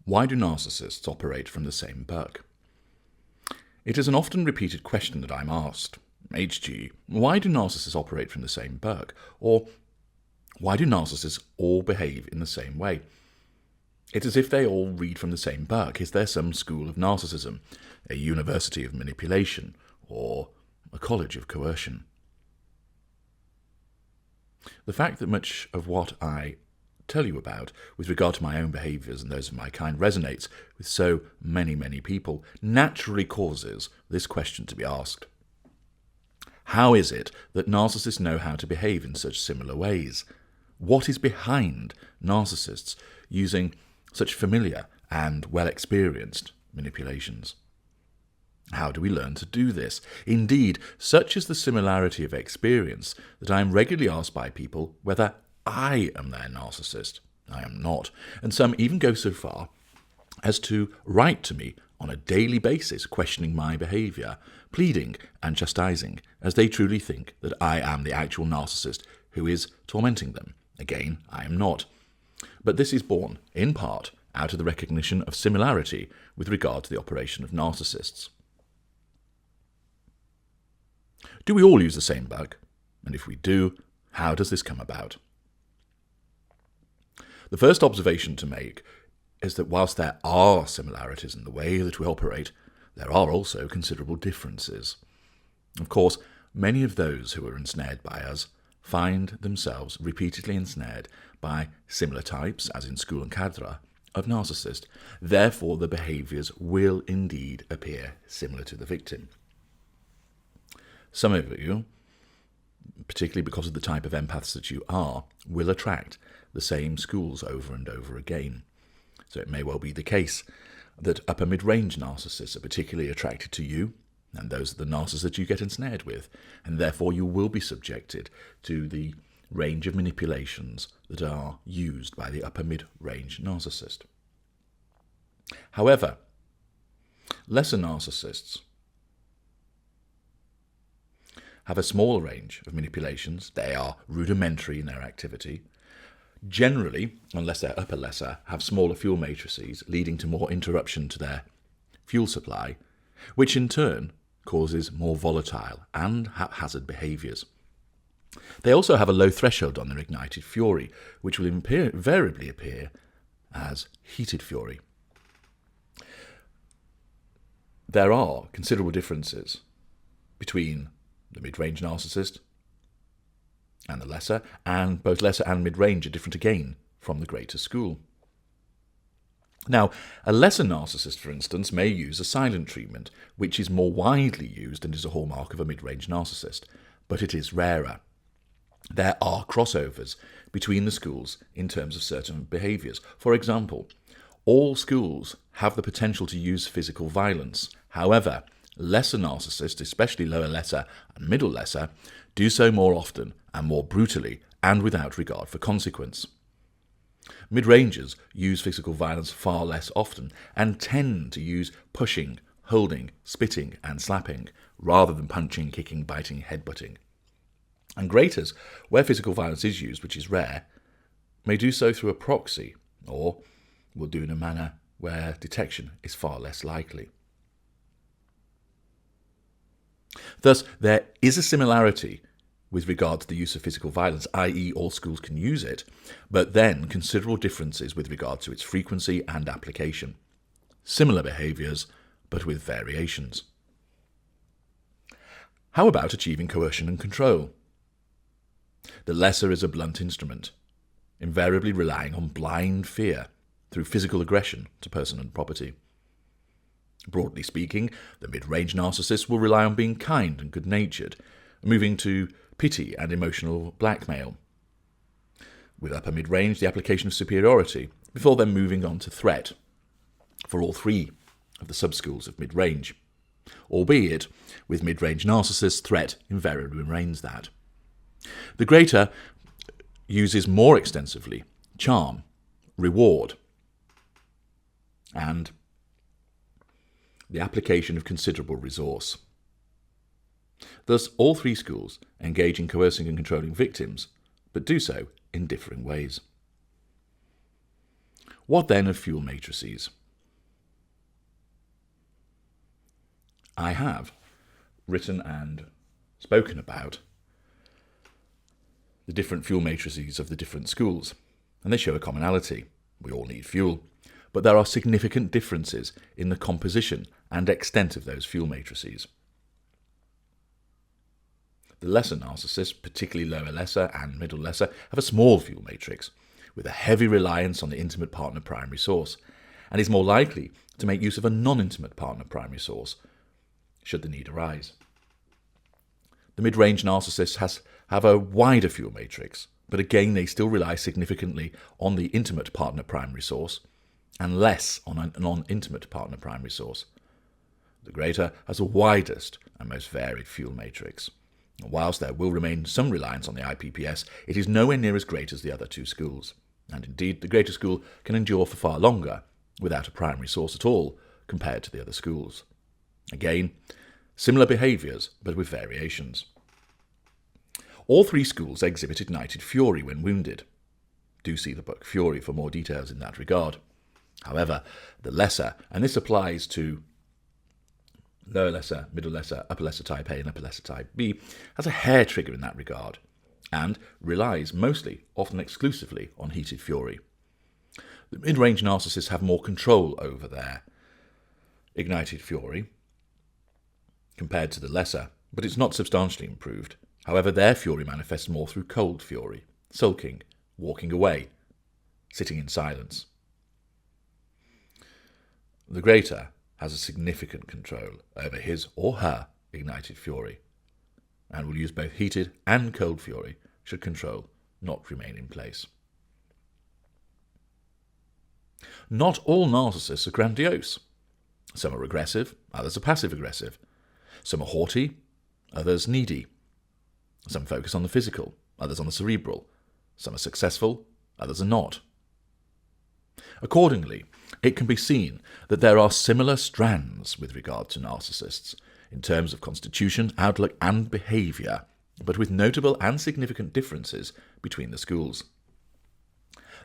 Why do narcissists operate from the same bug? It is an often repeated question that I'm asked. HG, why do narcissists operate from the same bug? Or why do narcissists all behave in the same way? It's as if they all read from the same book. Is there some school of narcissism, a university of manipulation, or a college of coercion? The fact that much of what I tell you about with regard to my own behaviours and those of my kind resonates with so many people naturally causes this question to be asked. How is it that narcissists know how to behave in such similar ways? What is behind narcissists using such familiar and well-experienced manipulations? How do we learn to do this? Indeed, such is the similarity of experience that I am regularly asked by people whether I am their narcissist. I am not, and some even go so far as to write to me on a daily basis questioning my behaviour, pleading and chastising, as they truly think that I am the actual narcissist who is tormenting them. Again, I am not. But this is born, in part, out of the recognition of similarity with regard to the operation of narcissists. Do we all use the same bug? And if we do, how does this come about? The first observation to make is that whilst there are similarities in the way that we operate, there are also considerable differences. Of course, many of those who are ensnared by us find themselves repeatedly ensnared by similar types, as in school and cadre, of narcissist. Therefore, the behaviours will indeed appear similar to the victim. Some of you, particularly because of the type of empaths that you are, will attract the same schools over and over again. So it may well be the case that upper mid-range narcissists are particularly attracted to you, and those are the narcissists that you get ensnared with, and therefore you will be subjected to the range of manipulations that are used by the upper mid-range narcissist. However, lesser narcissists have a smaller range of manipulations. They are rudimentary in their activity. Generally, unless they're upper lesser, have smaller fuel matrices, leading to more interruption to their fuel supply, which in turn causes more volatile and haphazard behaviours. They also have a low threshold on their ignited fury, which will invariably appear as heated fury. There are considerable differences between the mid-range narcissist and the lesser, and both lesser and mid-range are different again from the greater school. Now, a lesser narcissist, for instance, may use a silent treatment, which is more widely used and is a hallmark of a mid-range narcissist, but it is rarer. There are crossovers between the schools in terms of certain behaviours. For example, all schools have the potential to use physical violence. However, lesser narcissists, especially lower lesser and middle lesser, do so more often and more brutally and without regard for consequence. Mid-rangers use physical violence far less often and tend to use pushing, holding, spitting and slapping rather than punching, kicking, biting, headbutting. And greaters, where physical violence is used, which is rare, may do so through a proxy, or will do in a manner where detection is far less likely. Thus, there is a similarity with regard to the use of physical violence, i.e. all schools can use it, but then considerable differences with regard to its frequency and application. Similar behaviours, but with variations. How about achieving coercion and control? The lesser is a blunt instrument, invariably relying on blind fear through physical aggression to person and property. Broadly speaking, the mid-range narcissist will rely on being kind and good-natured, moving to pity and emotional blackmail. With upper mid-range, the application of superiority, before then moving on to threat, for all three of the sub-schools of mid-range. Albeit, with mid-range narcissists, threat invariably remains that. The greater uses more extensively charm, reward, and the application of considerable resource. Thus, all three schools engage in coercing and controlling victims, but do so in differing ways. What then of fuel matrices? I have written and spoken about the different fuel matrices of the different schools, and they show a commonality. We all need fuel, but there are significant differences in the composition and extent of those fuel matrices. The lesser narcissists, particularly lower lesser and middle lesser, have a small fuel matrix with a heavy reliance on the intimate partner primary source, and is more likely to make use of a non-intimate partner primary source should the need arise. The mid-range narcissists have a wider fuel matrix, but again they still rely significantly on the intimate partner primary source and less on a non-intimate partner primary source. The greater has the widest and most varied fuel matrix. Whilst there will remain some reliance on the IPPS, it is nowhere near as great as the other two schools, and indeed the greater school can endure for far longer without a primary source at all compared to the other schools. Again, similar behaviours, but with variations. All three schools exhibit ignited fury when wounded. Do see the book Fury for more details in that regard. However, the lesser, and this applies to lower lesser, middle lesser, upper lesser type A and upper lesser type B, has a hair trigger in that regard, and relies mostly, often exclusively, on heated fury. The mid-range narcissists have more control over their ignited fury compared to the lesser, but it's not substantially improved. However, their fury manifests more through cold fury, sulking, walking away, sitting in silence. The greater has a significant control over his or her ignited fury, and will use both heated and cold fury should control not remain in place. Not all narcissists are grandiose. Some are aggressive, others are passive-aggressive. Some are haughty, others needy. Some focus on the physical, others on the cerebral. Some are successful, others are not. Accordingly, it can be seen that there are similar strands with regard to narcissists in terms of constitution, outlook and behaviour, but with notable and significant differences between the schools.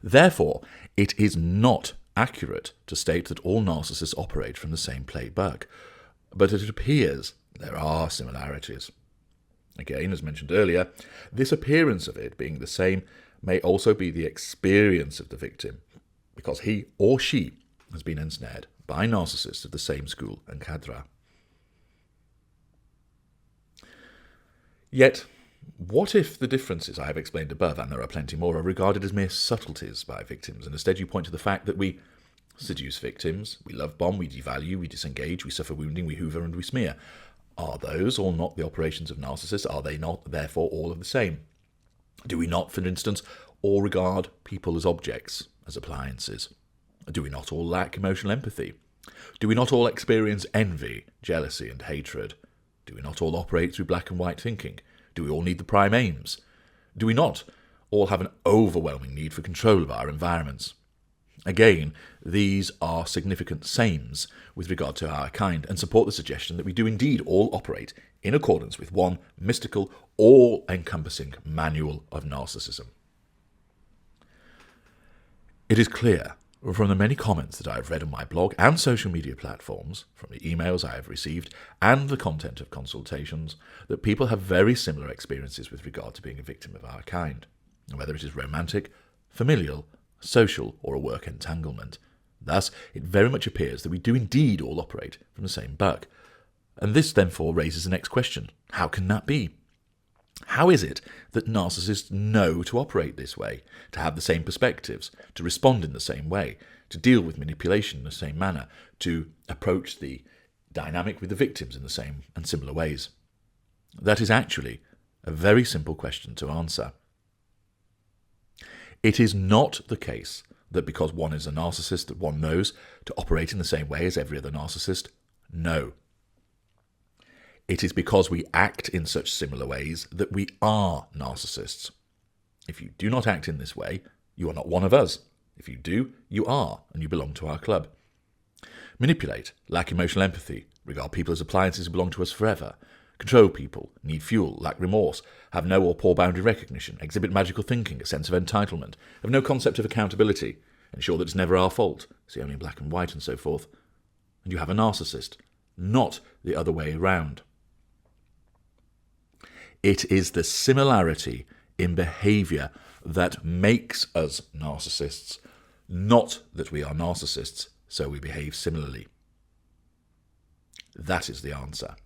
Therefore, it is not accurate to state that all narcissists operate from the same playbook, but it appears there are similarities. Again, as mentioned earlier, this appearance of it being the same may also be the experience of the victim, because he or she has been ensnared by narcissists of the same school and cadre. Yet, what if the differences I have explained above, and there are plenty more, are regarded as mere subtleties by victims, and instead you point to the fact that we seduce victims, we love bomb, we devalue, we disengage, we suffer wounding, we hoover and we smear? Are those all not the operations of narcissists? Are they not, therefore, all of the same? Do we not, for instance, all regard people as objects, as appliances? Do we not all lack emotional empathy? Do we not all experience envy, jealousy and hatred? Do we not all operate through black and white thinking? Do we all need the prime aims? Do we not all have an overwhelming need for control of our environments? Again, these are significant sames with regard to our kind, and support the suggestion that we do indeed all operate in accordance with one mystical, all-encompassing manual of narcissism. It is clear from the many comments that I have read on my blog and social media platforms, from the emails I have received and the content of consultations, that people have very similar experiences with regard to being a victim of our kind, whether it is romantic, familial, social, or a work entanglement. Thus, it very much appears that we do indeed all operate from the same buck. And this, therefore, raises the next question. How can that be? How is it that narcissists know to operate this way, to have the same perspectives, to respond in the same way, to deal with manipulation in the same manner, to approach the dynamic with the victims in the same and similar ways? That is actually a very simple question to answer. It is not the case that because one is a narcissist that one knows to operate in the same way as every other narcissist. No. It is because we act in such similar ways that we are narcissists. If you do not act in this way, you are not one of us. If you do, you are, and you belong to our club. Manipulate, lack emotional empathy, regard people as appliances who belong to us forever, control people, need fuel, lack remorse, have no or poor boundary recognition, exhibit magical thinking, a sense of entitlement, have no concept of accountability, ensure that it's never our fault, see only black and white and so forth, and you have a narcissist, not the other way around. It is the similarity in behaviour that makes us narcissists, not that we are narcissists, so we behave similarly. That is the answer.